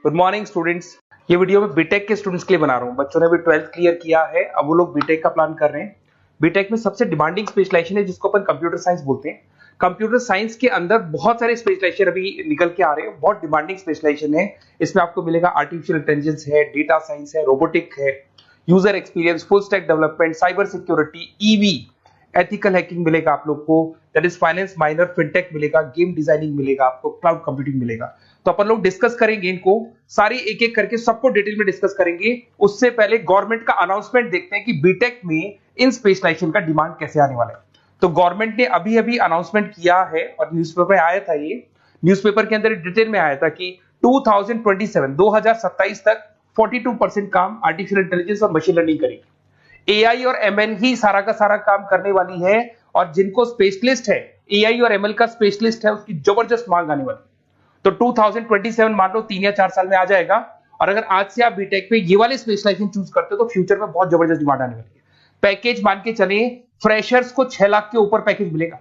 Good morning students. ये video मैं BTech के स्टूडेंट्स के लिए बना रहा हूँ। बच्चों ने भी 12th क्लियर किया है, अब वो लोग बीटेक का प्लान कर रहे हैं। बीटेक में सबसे डिमांडिंग स्पेशलाइजेशन है जिसको अपन कंप्यूटर साइंस बोलते हैं। कंप्यूटर साइंस के अंदर बहुत सारे स्पेशलाइजेशन अभी निकल के आ रहे हैं, बहुत डिमांडिंग स्पेशलाइजेशन है। इसमें आपको मिलेगा आर्टिफिशियल इंटेलिजेंस है, डेटा साइंस है, रोबोटिक है, user experience, full stack development, cyber security, EV, ethical hacking मिलेगा आप लोग को, that is finance minor, fintech मिलेगा, गेम डिजाइनिंग मिलेगा आपको, क्लाउड कंप्यूटिंग मिलेगा। तो अपन लोग डिस्कस करेंगे इनको सारी एक एक करके, सबको डिटेल में डिस्कस करेंगे। उससे पहले गवर्नमेंट का अनाउंसमेंट देखते हैं कि बीटेक में इन स्पेशलाइजेशन का डिमांड कैसे आने वाला है। तो गवर्नमेंट ने अभी अभी अनाउंसमेंट किया है और न्यूज़पेपर में आया था, ये न्यूज़पेपर के अंदर डिटेल में आया था कि 2027 तक 42% काम आर्टिफिशियल इंटेलिजेंस और मशीन लर्निंग करेगी। एआई और एमएल ही सारा का सारा काम करने वाली है, और जिनको स्पेशलिस्ट है, एआई और एमएल का स्पेशलिस्ट है, उसकी जबरदस्त मांग आने वाली। तो 2027 मान लो 3 या 4 साल में आ जाएगा। और अगर आज से आप बीटेक पे ये वाले स्पेशलाइजेशन चूज करते हो तो फ्यूचर में बहुत जबरदस्त डिमांड आने वाली है। पैकेज मान के चले, फ्रेशर्स को 6 लाख के ऊपर पैकेज मिलेगा,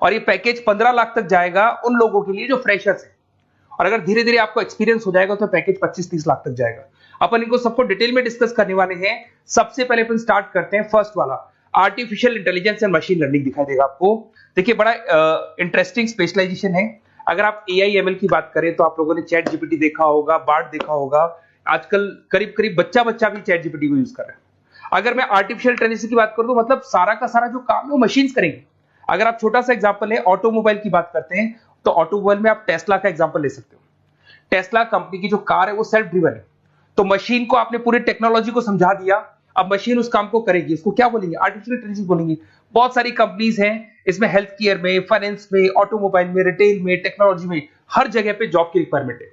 और ये पैकेज 15 लाख तक जाएगा उन लोगों के लिए जो फ्रेशर्स है। और अगर धीरे धीरे आपको एक्सपीरियंस हो जाएगा तो पैकेज 25-30 लाख तक जाएगा। अपन इनको सबको डिटेल में डिस्कस करने वाले हैं। सबसे पहले अपन स्टार्ट करते हैं फर्स्ट वाला, artificial intelligence and machine learning दिखाई देगा आपको। देखिए बड़ा इंटरेस्टिंग स्पेशलाइजेशन है। अगर आप एआई एमएल की बात करें तो आप लोगों ने चैट जीपीटी देखा होगा, बार्ड देखा होगा। आजकल करीब करीब बच्चा भी चैट जीपीटी को यूज कर रहा है। अगर मैं आर्टिफिशियल इंटेलिजेंस की बात करूं तो मतलब सारा का सारा जो काम है वो मशीन्स करेंगे। अगर आप छोटा सा एग्जांपल है, ऑटोमोबाइल की बात करते हैं तो ऑटोमोबाइल में आप टेस्ला का एग्जांपल ले सकते हो। टेस्ला कंपनी की जो कार है वो सेल्फ ड्रिवन है। तो मशीन को आपने पूरी टेक्नोलॉजी को समझा दिया, अब मशीन उस काम को करेगी। इसको क्या बोलेंगे? आर्टिफिशियल इंटेलिजेंस बोलेंगे। बहुत सारी कंपनीज हैं इसमें, हेल्थ केयर में, फाइनेंस में, ऑटोमोबाइल में, रिटेल में, टेक्नोलॉजी में, हर जगह पे जॉब की रिक्वायरमेंट है।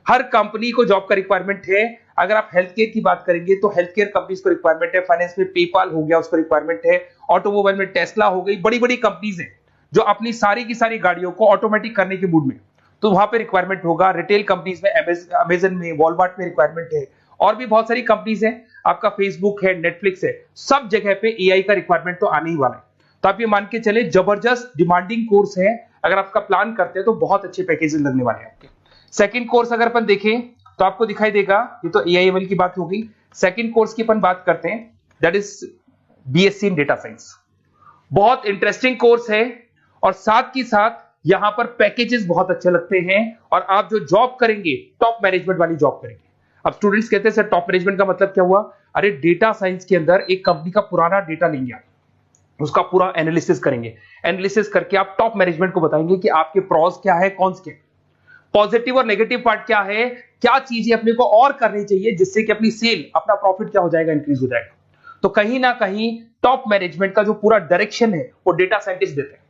हर कंपनी को जॉब का रिक्वायरमेंट है। अगर आप हेल्थ केयर की बात करेंगे तो हेल्थ केयर कंपनीज को रिक्वायरमेंट है, फाइनेंस में पेपाल हो गया उसको रिक्वायरमेंट है, ऑटोमोबाइल में टेस्ला हो गई, बड़ी बड़ी कंपनीज हैं जो अपनी सारी की सारी गाड़ियों को ऑटोमेटिक करने के मूड में, तो वहां पे रिक्वायरमेंट होगा। रिटेल कंपनीज में अमेजन में, वॉलमार्ट में रिक्वायरमेंट है, और भी बहुत सारी कंपनीज हैं, आपका फेसबुक है, नेटफ्लिक्स है, सब जगह पे एआई का रिक्वायरमेंट तो आने ही वाला है। तो आप ये मान के चले जबरदस्त डिमांडिंग कोर्स है। अगर आपका प्लान करते हैं तो बहुत अच्छे पैकेजेस लगने वाले हैं आपके। सेकंड कोर्स अगर अपन देखें तो आपको दिखाई देगा, ये तो एआई एमएल की बात हो गई। सेकंड कोर्स की अपन बात करते हैं, that is BSc in data science. बहुत इंटरेस्टिंग कोर्स है, और साथ ही साथ यहां पर पैकेजेस बहुत अच्छे लगते हैं, और आप जो जॉब करेंगे टॉप मैनेजमेंट वाली जॉब करेंगे। अब स्टूडेंट्स कहते हैं सर टॉप मैनेजमेंट का मतलब क्या हुआ? अरे डेटा साइंस के अंदर एक कंपनी का पुराना डेटा लेंगे, आप उसका पूरा एनालिसिस करेंगे, एनालिसिस करके आप टॉप मैनेजमेंट को बताएंगे कि आपके प्रॉस क्या है, कौन से पॉजिटिव और नेगेटिव पार्ट क्या है, क्या चीजें अपने को और करनी चाहिए जिससे कि अपनी सेल, अपना प्रॉफिट क्या हो जाएगा, इंक्रीज हो जाएगा। तो कहीं ना कहीं टॉप मैनेजमेंट का जो पूरा डायरेक्शन है वो डेटा साइंटिस्ट देते हैं।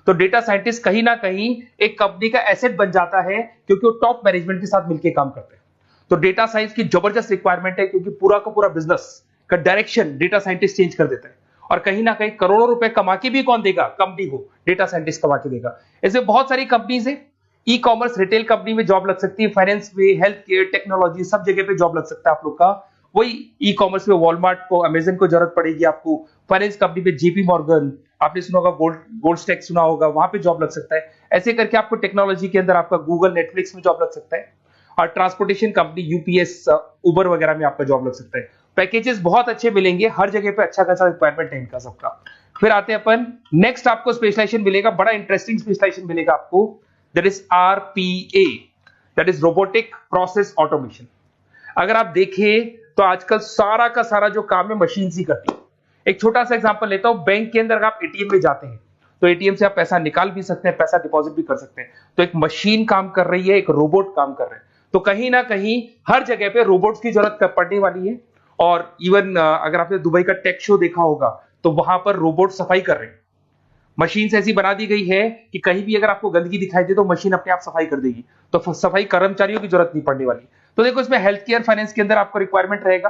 तो डेटा साइंटिस्ट कहीं ना कहीं एक कंपनी का एसेट बन जाता है, क्योंकि वो टॉप मैनेजमेंट के साथ मिलकर काम करते हैं। तो डेटा साइंस की जबरदस्त रिक्वायरमेंट है, क्योंकि पूरा का पूरा बिजनेस का डायरेक्शन डेटा साइंटिस्ट चेंज कर देता है। और कहीं ना कहीं करोड़ों रुपए कमा के भी कौन देगा? कंपनी को डेटा साइंटिस्ट कमा के देगा। ऐसे बहुत सारी कंपनीज है, ई कॉमर्स, रिटेल कंपनी में जॉब लग सकती है, फाइनेंस में, हेल्थ केयर, टेक्नोलॉजी, सब जगह पे जॉब लग सकता है आप लोग का। वही ई कॉमर्स में वॉलमार्ट को, अमेजन को जरूरत पड़ेगी आपको। फाइनेंस कंपनी में जेपी मॉर्गन, आपने सुना होगा, गोल्ड स्टैक सुना होगा, वहां पे जॉब लग सकता है। ऐसे करके आपको टेक्नोलॉजी के अंदर आपका गूगल, नेटफ्लिक्स में जॉब लग सकता है। और ट्रांसपोर्टेशन कंपनी यूपीएस, उबर वगैरह में आपका जॉब लग सकता है। पैकेजेस बहुत अच्छे मिलेंगे, हर जगह पे अच्छा खासा रिक्वायरमेंट है इनका सबका। फिर आते हैं अपन नेक्स्ट, आपको स्पेशलाइजेशन मिलेगा, बड़ा इंटरेस्टिंग स्पेशलाइजेशन मिलेगा आपको, that is RPA, that is robotic process automation. अगर आप देखें तो आजकल सारा का सारा जो काम है मशीन ही करती है। एक छोटा सा एग्जांपल लेता हूं, बैंक के अंदर अगर आप एटीएम में जाते हैं तो एटीएम से आप पैसा निकाल भी सकते हैं, पैसा डिपॉजिट भी कर सकते हैं। तो एक मशीन काम कर रही है, एक रोबोट काम कर रहे हैं। तो कहीं ना कहीं हर जगह पे रोबोट्स की जरूरत पड़ने वाली है। और इवन अगर आपने दुबई का टेक शो देखा होगा तो वहां पर रोबोट सफाई कर रहे हैं। मशीन ऐसी बना दी गई है कि कहीं भी अगर आपको गंदगी दिखाई दे तो मशीन अपने आप सफाई कर देगी, तो सफाई कर्मचारियों की जरूरत नहीं पड़ने वाली। तो देखो इसमें हेल्थ केयर, फाइनेंस के अंदर आपको रिक्वायरमेंट रहेगा,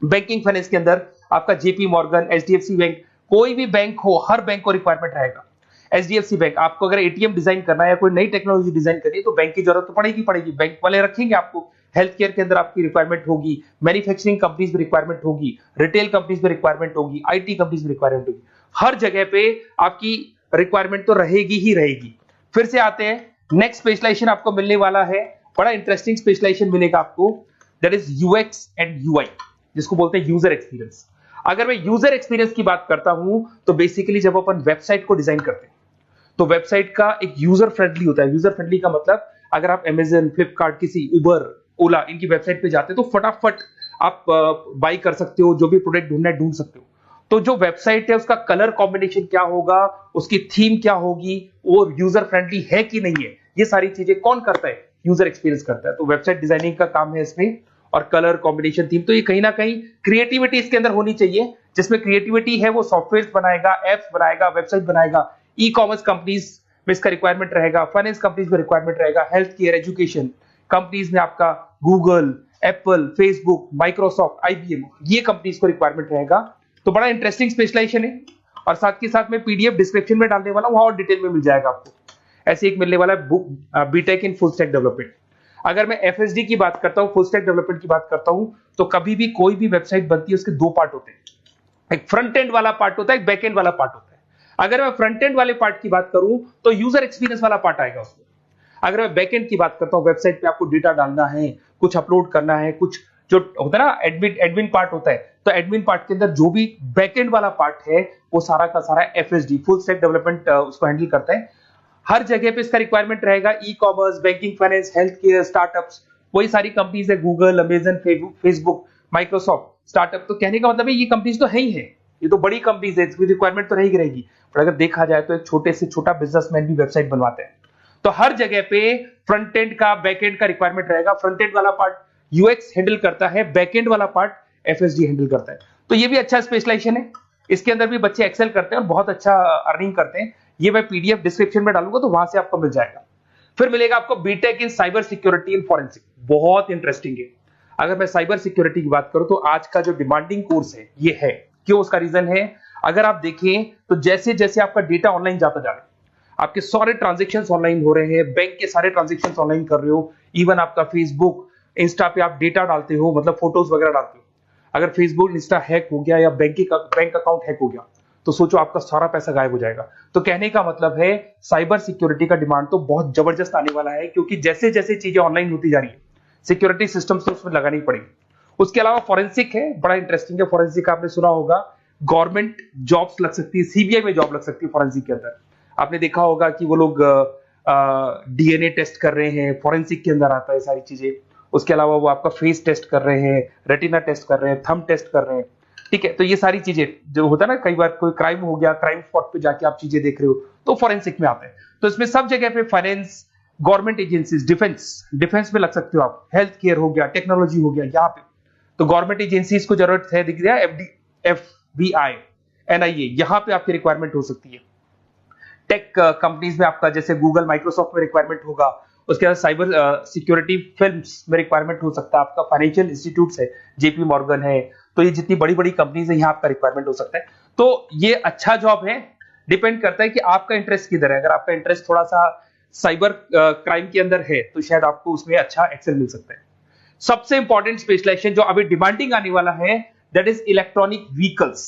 बैंकिंग फाइनेंस के अंदर आपका जेपी मॉर्गन, एचडीएफसी बैंक, कोई भी बैंक हो, हर बैंक को रिक्वायरमेंट रहेगा। एचडीएफसी बैंक, आपको अगर एटीएम डिजाइन करना है या कोई नई टेक्नोलॉजी डिजाइन करनी है तो बैंक की जरूरत तो पड़ेगी, बैंक वाले रखेंगे आपको। हेल्थ केयर के अंदर आपकी रिक्वायरमेंट होगी, मैन्युफैक्चरिंग कंपनीज में रिक्वायरमेंट होगी, रिटेल कंपनीज में रिक्वायरमेंट होगी, आईटी कंपनीज में रिक्वायरमेंट होगी। हर जगह पे आपकी रिक्वायरमेंट तो रहेगी ही रहेगी। फिर से आते हैं, नेक्स्ट स्पेशलाइजेशन आपको मिलने वाला है बड़ा इंटरेस्टिंग स्पेशलाइजेशन मिलेगा आपको, that is UX and UI, जिसको बोलते हैं यूजर एक्सपीरियंस। अगर मैं यूजर एक्सपीरियंस की बात करता हूं तो बेसिकली जब अपन वेबसाइट को डिजाइन करते हैं तो वेबसाइट का एक यूजर फ्रेंडली होता है। यूजर फ्रेंडली का मतलब अगर आप अमेजन, फ्लिपकार्ट, किसी उबर, ओला इनकी वेबसाइट पे जाते हैं तो फटाफट आप बाई कर सकते हो, जो भी प्रोडक्ट ढूंढना है ढूंढ सकते हो। तो जो वेबसाइट है उसका कलर कॉम्बिनेशन क्या होगा, उसकी थीम क्या होगी, वो यूजर फ्रेंडली है कि नहीं है, ये सारी चीजें कौन करता है, यूजर एक्सपीरियंस करता है। तो वेबसाइट डिजाइनिंग का काम है इसमें, और कलर कॉम्बिनेशन, थीम, तो ये कहीं ना कहीं क्रिएटिविटी इसके अंदर होनी चाहिए। जिसमें क्रिएटिविटी है वो सॉफ्टवेयर बनाएगा, एप्स बनाएगा, वेबसाइट बनाएगा। ई कॉमर्स कंपनीज में इसका रिक्वायरमेंट रहेगा, फाइनेंस कंपनीज में रिक्वायरमेंट रहेगा, हेल्थ केयर, एजुकेशन कंपनीज में आपका Google, Apple, Facebook, Microsoft, IBM, ये कंपनीज को रिक्वायरमेंट रहेगा। तो बड़ा इंटरेस्टिंग स्पेशलाइजेशन है, और साथ के साथ में पीडीएफ डिस्क्रिप्शन में डालने वाला हूं, वहां और डिटेल में मिल जाएगा आपको। ऐसे एक मिलने वाला है book, BTech in full stack development. अगर मैं एफएसडी की बात करता हूं, फुल स्टैक डेवलपमेंट की बात करता हूं, तो कभी भी कोई भी वेबसाइट बनती है उसके दो पार्ट होते हैं, एक फ्रंट एंड वाला पार्ट होता है, एक बैक एंड वाला पार्ट होता है। अगर मैं फ्रंट एंड वाले पार्ट की बात करूं तो यूजर एक्सपीरियंस वाला पार्ट आएगा उसमें। अगर मैं बैक एंड की बात करता हूं, वेबसाइट पे आपको डेटा डालना है, कुछ अपलोड करना है, कुछ जो होता है ना एडमिन पार्ट होता है, तो एडमिन पार्ट के अंदर जो भी बैक एंड वाला पार्ट है वो सारा का सारा एफएसडी, फुल स्टैक डेवलपमेंट, उसको हैंडल करता है। हर जगह पे इसका रिक्वायरमेंट रहेगा। E commerce, banking, finance, health care, startups, वही सारी कंपनीज है, Google, Amazon, Facebook, Microsoft, startup. तो कहने का मतलब है ये कंपनीज तो है ही है, ये तो बड़ी कंपनीज है, इसकी रिक्वायरमेंट तो रहेगी रहेगी। पर अगर देखा जाए तो एक छोटे से छोटा बिजनेसमैन भी वेबसाइट बनवाते हैं। तो हर जगह पे फ्रंट एंड का, बैक एंड का रिक्वायरमेंट रहेगा। फ्रंट एंड वाला पार्ट यूएक्स हैंडल करता है, बैक एंड वाला पार्ट एफएसडी हैंडल करता है। तो ये भी अच्छा स्पेशलाइजेशन है, इसके अंदर भी बच्चे एक्सेल करते हैं और बहुत अच्छा अर्निंग करते हैं। ये मैं पीडीएफ डिस्क्रिप्शन में डालूंगा तो वहां से आपको मिल जाएगा। फिर मिलेगा आपको BTech in cyber security and forensic, बहुत इंटरेस्टिंग है। अगर मैं साइबर सिक्योरिटी की बात करूं तो आज का जो डिमांडिंग कोर्स है ये है। क्यों? उसका रीजन है, अगर आप देखें तो जैसे जैसे आपका डेटा ऑनलाइन जाता जा रहा है, आपके सारे ट्रांजेक्शन ऑनलाइन हो रहे हैं, बैंक के सारे ट्रांजेक्शन ऑनलाइन कर रहे हो, इवन आपका फेसबुक, इंस्टा पे आप डेटा डालते हो, मतलब फोटोज वगैरह डालते हो। अगर फेसबुक, इंस्टा हैक हो गया या बैंक अकाउंट हैक हो गया तो सोचो आपका सारा पैसा गायब हो जाएगा। तो कहने का मतलब है साइबर सिक्योरिटी का डिमांड तो बहुत जबरदस्त आने वाला है, क्योंकि जैसे जैसे चीजें ऑनलाइन होती जा रही है सिक्योरिटी सिस्टम्स तो उसमें लगानी पड़ेगी। उसके अलावा फॉरेंसिक है, बड़ा इंटरेस्टिंग है। फॉरेंसिक आपने सुना होगा, गवर्नमेंट जॉब्स लग सकती है, सीबीआई में जॉब लग सकती है फॉरेंसिक के अंदर। आपने देखा होगा कि वो लोग डीएनए टेस्ट कर रहे हैं, फॉरेंसिक के अंदर आता है सारी चीजें। उसके अलावा वो आपका फेस टेस्ट कर रहे हैं, रेटिना टेस्ट कर रहे हैं, थंब टेस्ट कर रहे हैं, ठीक है। तो ये सारी चीजें जो होता है ना, कई बार कोई क्राइम हो गया, क्राइम स्पॉट पे जाके आप चीजें देख रहे हो तो फॉरेंसिक में आते हैं। तो इसमें सब जगह पे फाइनेंस, गवर्नमेंट एजेंसीज, डिफेंस में लग सकते हो आप, हेल्थ केयर हो गया, टेक्नोलॉजी हो गया, यहाँ पे तो गवर्नमेंट एजेंसीज को जरूरत है, दिख रहा है, एफबीआई, एनआईए, यहाँ पे आपकी रिक्वायरमेंट हो सकती है। टेक कंपनीज में आपका जैसे गूगल, माइक्रोसॉफ्ट में रिक्वायरमेंट होगा। उसके बाद साइबर सिक्योरिटी फिल्म्स में रिक्वायरमेंट हो सकता है आपका, फाइनेंशियल इंस्टीट्यूट्स है, जेपी मॉर्गन है, तो ये जितनी बड़ी बड़ी कंपनीज है यहाँ आपका रिक्वायरमेंट हो सकता है। तो ये अच्छा जॉब है, डिपेंड करता है कि आपका इंटरेस्ट किधर है। अगर आपका इंटरेस्ट थोड़ा सा साइबर क्राइम के अंदर है तो शायद आपको उसमें अच्छा एक्सेल मिल सकता है। सबसे इंपॉर्टेंट स्पेशलाइजेशन जो अभी डिमांडिंग आने वाला है, that is electronic vehicles,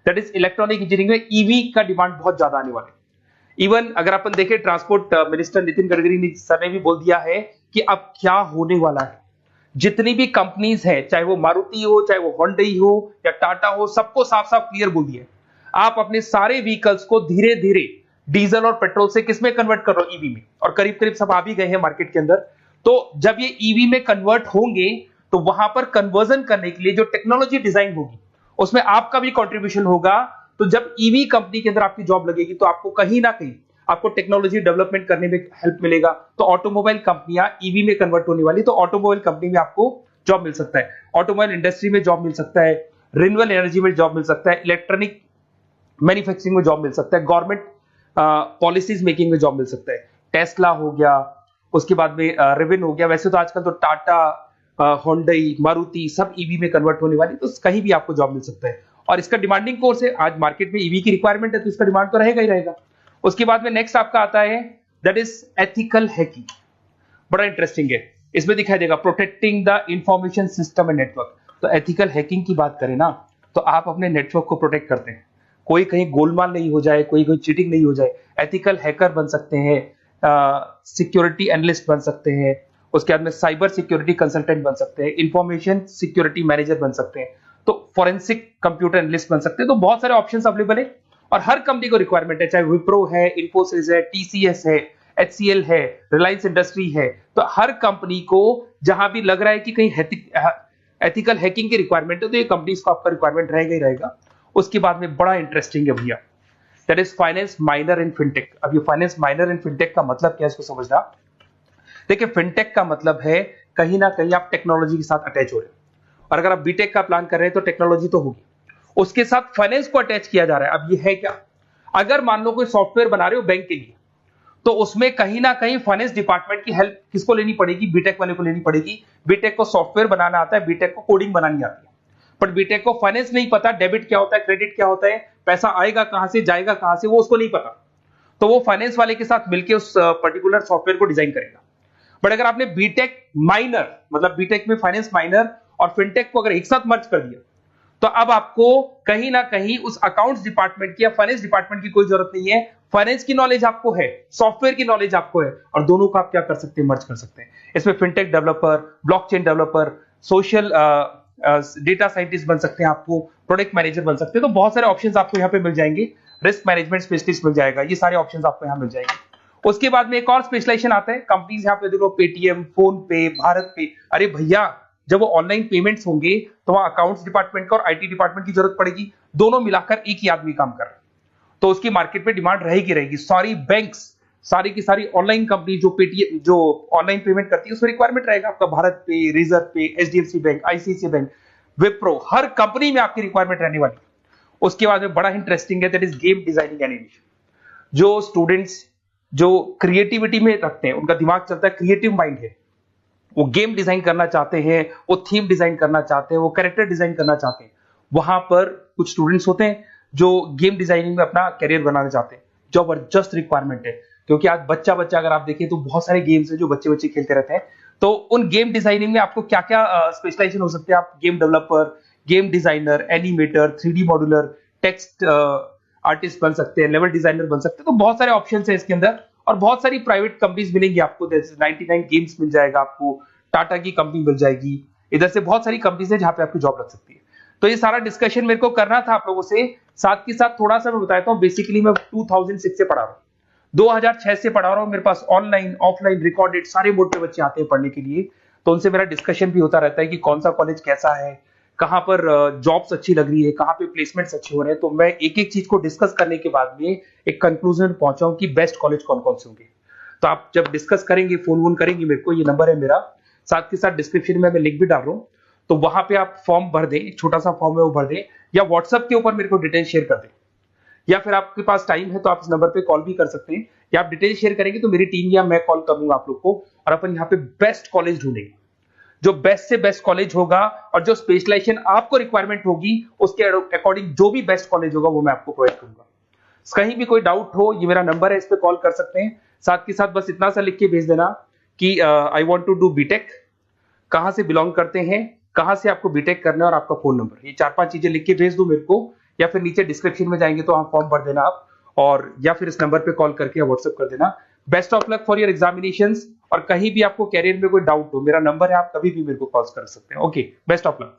that is electronic engineering में ईवी का डिमांड बहुत ज्यादा आने वाला है। इवन अगर अपन देखें, transport minister Nitin Gadkari sir ने भी बोल दिया है कि अब क्या होने वाला है, जितनी भी कंपनीज है, चाहे वो मारुति हो, चाहे वो होंडई हो या टाटा हो, सबको साफ साफ क्लियर बोल दिया, आप अपने सारे व्हीकल्स को धीरे धीरे डीजल और पेट्रोल से किसमें कन्वर्ट कर रहे हो, ईवी में। और करीब करीब सब आ भी गए हैं मार्केट के अंदर। तो जब ये ईवी में कन्वर्ट होंगे तो वहां पर कन्वर्जन करने के लिए जो टेक्नोलॉजी डिजाइन होगी उसमें आपका भी कंट्रीब्यूशन होगा। तो जब ईवी कंपनी के अंदर आपकी जॉब लगेगी तो आपको कहीं ना कहीं आपको टेक्नोलॉजी डेवलपमेंट करने में हेल्प मिलेगा। तो ऑटोमोबाइल कंपनियां ईवी में कन्वर्ट होने वाली, तो ऑटोमोबाइल कंपनी में आपको जॉब मिल सकता है, ऑटोमोबाइल इंडस्ट्री में जॉब मिल सकता है, रिन्यूएबल एनर्जी में जॉब मिल सकता है, इलेक्ट्रॉनिक मैन्युफैक्चरिंग में जॉब मिल सकता है, गवर्नमेंट पॉलिसीज मेकिंग में जॉब मिल सकता है, टेस्ला हो गया, उसके बाद में रिविन हो गया। वैसे तो आजकल तो टाटा, होंडई, मारुति सब ईवी में कन्वर्ट होने वाली, तो कहीं भी आपको जॉब मिल सकता है। और इसका डिमांडिंग कोर्स है, आज मार्केट में ईवी की रिक्वायरमेंट है तो इसका डिमांड तो रहेगा ही रहेगा। उसके बाद में नेक्स्ट आपका आता है, दैट इज एथिकल हैकिंग, बड़ा इंटरेस्टिंग है। इसमें दिखाई देगा protecting the information system and network. तो एथिकल हैकिंग की बात करें ना, तो आप अपने नेटवर्क को प्रोटेक्ट करते हैं, कोई कहीं गोलमाल नहीं हो जाए, कोई चीटिंग नहीं हो जाए। एथिकल हैकर बन सकते हैं, सिक्योरिटी एनालिस्ट बन सकते हैं, उसके बाद में साइबर सिक्योरिटी कंसल्टेंट बन सकते हैं, इंफॉर्मेशन सिक्योरिटी मैनेजर बन सकते हैं, तो फॉरेंसिक कंप्यूटर एनालिस्ट बन सकते हैं। तो बहुत सारे ऑप्शंस अवेलेबल है और हर कंपनी को रिक्वायरमेंट है, चाहे विप्रो है, इन्फोसिस है, टीसीएस है, एचसीएल है, रिलायंस इंडस्ट्री है। तो हर कंपनी को जहां भी लग रहा है कि कहीं एथिकल हैकिंग की रिक्वायरमेंट है तो ये कंपनीज को आपका रिक्वायरमेंट रहेगा ही रहेगा। उसके बाद में बड़ा इंटरेस्टिंग है भैया, that is finance minor in fintech. अब ये फाइनेंस माइनर इन फिनटेक का मतलब क्या है इसको समझना। देखिए फिनटेक का मतलब है कहीं ना कहीं आप टेक्नोलॉजी के साथ अटैच हो रहे हो, और अगर आप बीटेक का प्लान कर रहे हैं तो टेक्नोलॉजी तो होगी, उसके साथ फाइनेंस को अटैच किया जा रहा है। अब ये है क्या, अगर मान लो कोई सॉफ्टवेयर बना रहे हो बैंक के लिए, तो उसमें कहीं ना कहीं फाइनेंस डिपार्टमेंट की हेल्प किसको लेनी पड़ेगी, बीटेक वाले को लेनी पड़ेगी। बीटेक को सॉफ्टवेयर बनाना आता है, बीटेक को कोडिंग बनानी आती है, बट बीटेक को फाइनेंस नहीं पता, डेबिट क्या होता है, क्रेडिट क्या होता है, पैसा आएगा कहां से, जाएगा कहां से, वो उसको नहीं पता। तो वो फाइनेंस वाले के साथ मिलकर उस पर्टिकुलर सॉफ्टवेयर को डिजाइन करेगा। बट अगर आपने बीटेक माइनर, मतलब बीटेक में फाइनेंस माइनर और फिनटेक को अगर एक साथ मर्ज कर दिया, तो अब आपको कहीं ना कहीं उस अकाउंट्स डिपार्टमेंट की या फाइनेंस डिपार्टमेंट की कोई जरूरत नहीं है। फाइनेंस की नॉलेज आपको है, सॉफ्टवेयर की नॉलेज आपको है, और दोनों को आप क्या कर सकते हैं, मर्ज कर सकते हैं। इसमें fintech developer, blockchain developer, social data scientist बन सकते हैं, आपको प्रोडक्ट मैनेजर बन सकते हैं। तो बहुत सारे ऑप्शंस आपको यहाँ पे मिल जाएंगे, रिस्क मैनेजमेंट स्पेशलिस्ट मिल जाएगा, ये सारे ऑप्शंस आपको यहाँ मिल जाएंगे। उसके बाद में एक और स्पेशलाइजेशन आता है, कंपनीज यहाँ पे देखो पेटीएम, फोन पे, भारत पे। अरे भैया जब वो ऑनलाइन पेमेंट्स होंगे तो वहां अकाउंट्स डिपार्टमेंट का और आईटी डिपार्टमेंट की जरूरत पड़ेगी, दोनों मिलाकर एक ही आदमी काम कर रहा है, तो उसकी मार्केट में डिमांड रहेगी रहेगी। सारी बैंक्स, सारी की सारी ऑनलाइन कंपनी जो पेटीएम, जो ऑनलाइन पेमेंट करती है, उसमें रिक्वायरमेंट रहेगा आपका भारत पे, Razorpay, HDFC bank, ICICI bank, Wipro, हर कंपनी में आपकी रिक्वायरमेंट रहने वाली है। उसके बाद में बड़ा इंटरेस्टिंग है, that is game designing animation. जो स्टूडेंट्स जो क्रिएटिविटी में रखते हैं, उनका दिमाग चलता है, क्रिएटिव माइंड है, वो गेम डिजाइन करना चाहते हैं, वो थीम डिजाइन करना चाहते हैं, वो कैरेक्टर डिजाइन करना चाहते हैं, वहां पर कुछ स्टूडेंट्स होते हैं जो गेम डिजाइनिंग में अपना करियर बनाना चाहते हैं। जबरदस्त रिक्वायरमेंट है, क्योंकि आज बच्चा अगर आप देखें तो बहुत सारे गेम्स हैं जो बच्चे खेलते रहते हैं। तो उन गेम डिजाइनिंग में आपको क्या क्या स्पेशलाइजेशन हो सकते हैं, आप game developer, game designer, animator, 3D modular, text artist बन सकते हैं, लेवल डिजाइनर बन सकते हैं। तो बहुत सारे ऑप्शन है इसके अंदर, और बहुत सारी प्राइवेट कंपनीज मिलेंगी आपको, जैसे 99 गेम्स मिल जाएगा आपको, टाटा की कंपनी मिल जाएगी, इधर से बहुत सारी कंपनीज है जहां पे आपकी जॉब लग सकती है। तो ये सारा डिस्कशन मेरे को करना था आप लोगों से, साथ के साथ थोड़ा सा मैं बताता हूँ। बेसिकली मैं 2006 से पढ़ा रहा हूँ, 2006 से पढ़ा रहा हूँ। मेरे पास ऑनलाइन, ऑफलाइन, रिकॉर्डेड सारे मोड पे बच्चे आते हैं पढ़ने के लिए, तो उनसे मेरा डिस्कशन भी होता रहता है कि कौन सा कॉलेज कैसा है, कहां पर जॉब्स अच्छी लग रही है, कहां पे प्लेसमेंट्स अच्छे हो रहे हैं। तो मैं एक एक चीज को डिस्कस करने के बाद में एक कंक्लूजन पहुंचा हूं कि बेस्ट कॉलेज कौन कौन से होंगे। तो आप जब डिस्कस करेंगे, फोन वोन करेंगे मेरे को, ये नंबर है मेरा, साथ के साथ डिस्क्रिप्शन में मैं लिंक भी डाल रहा हूँ, तो वहां पे आप फॉर्म भर दें, एक छोटा सा फॉर्म है वो भर दें, या व्हाट्सएप के ऊपर मेरे को डिटेल शेयर कर दें, या फिर आपके पास टाइम है तो आप इस नंबर पे कॉल भी कर सकते हैं, या आप डिटेल शेयर करेंगे तो मेरी टीम या मैं कॉल करूंगा आप लोग को, और अपन यहाँ पे बेस्ट कॉलेज ढूंढेंगे। जो बेस्ट से बेस्ट कॉलेज होगा और जो स्पेशलाइजेशन आपको रिक्वायरमेंट होगी उसके अकॉर्डिंग जो भी बेस्ट कॉलेज होगा वो मैं आपको प्रोवाइड करूंगा। कहीं भी कोई डाउट हो, ये मेरा नंबर है, इस पे कॉल कर सकते हैं। साथ के साथ बस इतना सा लिख के भेज देना कि I want to do BTech, कहां से बिलोंग करते हैं, कहां से आपको बीटेक करना है, और आपका फोन नंबर, ये 4-5 चीजें लिख के भेज दो मेरे को, या फिर नीचे डिस्क्रिप्शन में जाएंगे तो आप फॉर्म भर देना आप, और या फिर इस नंबर पे कॉल करके या व्हाट्सएप कर देना। Best of luck for your examinations, और कहीं भी आपको कैरियर में कोई डाउट हो, मेरा नंबर है, आप कभी भी मेरे को कॉल कर सकते हैं। Okay, best of luck.